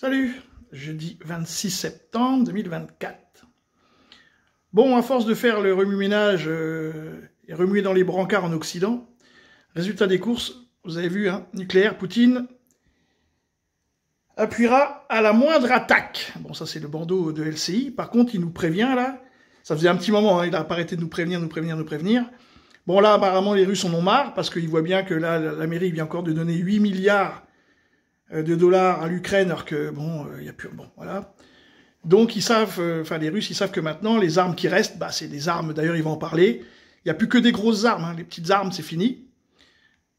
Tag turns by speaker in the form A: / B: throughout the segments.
A: Salut, jeudi 26 septembre 2024. Bon, à force de faire le remue-ménage et remuer dans les brancards en Occident, résultat des courses, vous avez vu, hein, nucléaire, Poutine appuiera à la moindre attaque. Bon, ça c'est le bandeau de LCI. Par contre, il nous prévient là, ça faisait un petit moment, hein, il n'a pas arrêté de nous prévenir. Bon là, apparemment, les Russes en ont marre, parce qu'ils voient bien que là, l'Amérique vient encore de donner 8 milliards de dollars à l'Ukraine, alors que, bon, il n'y a plus... Bon, voilà. Donc, ils savent, les Russes, ils savent que maintenant, les armes qui restent, bah, c'est des armes, d'ailleurs, ils vont en parler. Il n'y a plus que des grosses armes, hein, les petites armes, c'est fini.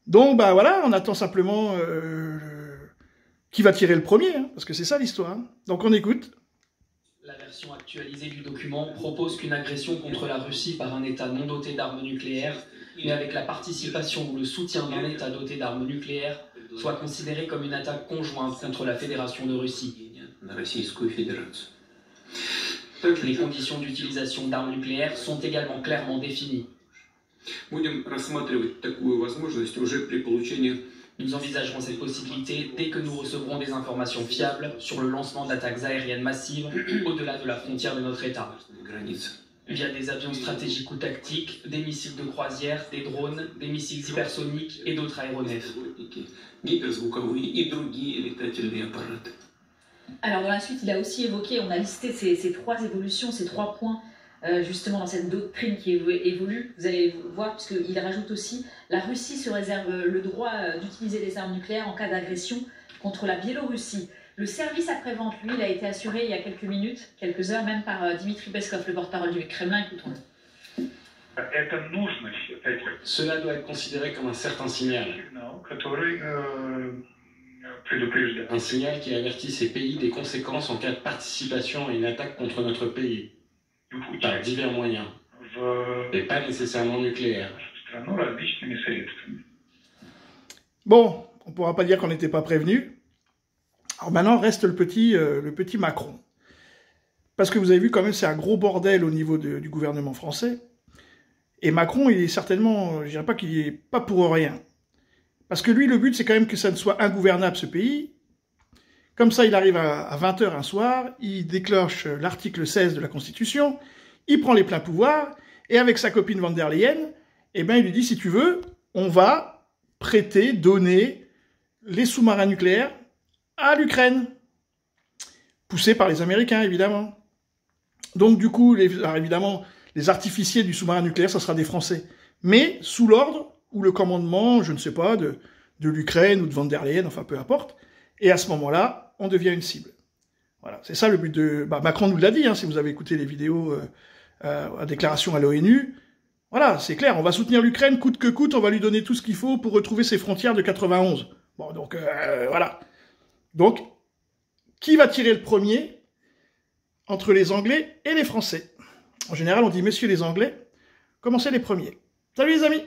A: Donc, bah voilà, on attend simplement qui va tirer le premier, hein, parce que c'est ça l'histoire. Hein. Donc, on écoute.
B: La version actualisée du document propose qu'une agression contre la Russie par un État non doté d'armes nucléaires, mais avec la participation ou le soutien d'un État doté d'armes nucléaires, soit considérée comme une attaque conjointe contre la Fédération de Russie. Les conditions d'utilisation d'armes nucléaires sont également clairement définies. Nous envisagerons cette possibilité dès que nous recevrons des informations fiables sur le lancement d'attaques aériennes massives au-delà de la frontière de notre État. Via des avions stratégiques ou tactiques, des missiles de croisière, des drones, des missiles hypersoniques et d'autres aéronefs.
C: Alors dans la suite, il a aussi évoqué, on a listé ces trois évolutions, ces trois points, justement dans cette doctrine qui évolue. Vous allez voir, puisqu'il rajoute aussi, la Russie se réserve le droit d'utiliser des armes nucléaires en cas d'agression contre la Biélorussie. Le service après-vente, lui, il a été assuré il y a quelques minutes, quelques heures même, par Dmitri Peskov, le porte-parole du Kremlin. Écoutons-le.
B: Cela doit être considéré comme un certain signal. Un signal qui avertit ces pays des conséquences en cas de participation à une attaque contre notre pays, par divers moyens, et pas nécessairement nucléaires.
A: Bon, on ne pourra pas dire qu'on n'était pas prévenu. Alors maintenant, reste le petit Macron. Parce que vous avez vu, quand même, c'est un gros bordel au niveau du gouvernement français. Et Macron, il est certainement, je dirais pas qu'il est pas pour rien. Parce que lui, le but, c'est quand même que ça ne soit ingouvernable, ce pays. Comme ça, il arrive à 20 h un soir, il déclenche l'article 16 de la Constitution, il prend les pleins pouvoirs, et avec sa copine von der Leyen, eh ben, il lui dit, si tu veux, on va prêter, donner les sous-marins nucléaires à l'Ukraine, poussé par les Américains, évidemment. Donc, du coup, alors, évidemment, les artificiers du sous-marin nucléaire, ça sera des Français. Mais sous l'ordre ou le commandement, je ne sais pas, de l'Ukraine ou de von der Leyen, enfin, peu importe. Et à ce moment-là, on devient une cible. Voilà, c'est ça le but de... Bah, Macron nous l'a dit, hein, si vous avez écouté les vidéos à déclaration à l'ONU. Voilà, c'est clair, on va soutenir l'Ukraine, coûte que coûte, on va lui donner tout ce qu'il faut pour retrouver ses frontières de 91. Bon, donc, voilà. Donc, qui va tirer le premier entre les Anglais et les Français? En général, on dit, messieurs les Anglais, commencez les premiers. Salut les amis!